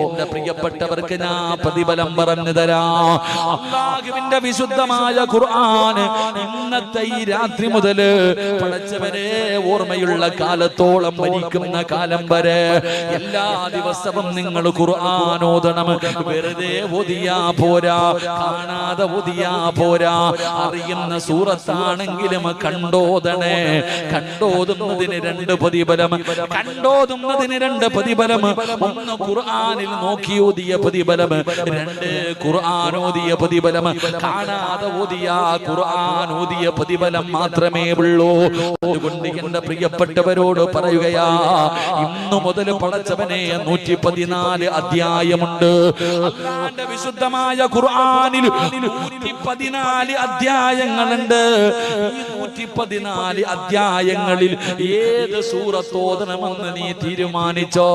എന്റെ പ്രിയപ്പെട്ടവർക്ക് ഞാൻ പ്രതിഫലം പറഞ്ഞു തരാം. അല്ലാഹുവിന്റെ വിശുദ്ധമായ ഖുർആൻ ഇന്നത്തെ ഈ രാത്രി മുതൽ പടച്ചവനെ ഓർമ്മയുള്ള കാലത്തോളം മരിക്കുന്ന കാലം വരെ എല്ലാ ദിവസവും നിങ്ങൾ ഖുർആൻ ഓതണം. വെറുതെ ഓതിയാ പോരാ, കാണാതെ ഓതിയാ പോരാ, അറിയുന്ന സൂറത്താണെങ്കിലും കണ്ടോതണേ. കണ്ടോതുന്നതിന് 2 പ്രതിഫലം, കണ്ടോതുന്നതിന് 2 പ്രതിഫലം. 1 ഖുർആനിൽ നോക്കി ഓതിയ പ്രതിഫലം, 2 ഖുർആൻ ഓതിയ പ്രതിഫലം. കാണാതെ ഓതിയ ഖുർആൻ ഓതിയ പ്രതിഫലം മാത്രമേ ഉള്ളൂ. അതുകൊണ്ട് എന്റെ പ്രിയപ്പെട്ടവരോട് പറയുകയാ, ഇന്നു മുതൽ പടച്ചവനെ 114 അധ്യായമുണ്ട്. അല്ലാഹുവിന്റെ വിശുദ്ധമായ ഖുർആനിൽ 114 അധ്യായങ്ങളുണ്ട്. ഈ 114 അധ്യായങ്ങളിൽ ഏത് സൂറത്ത് ഓതണമെന്ന് നീ തീരുമാനിച്ചോ?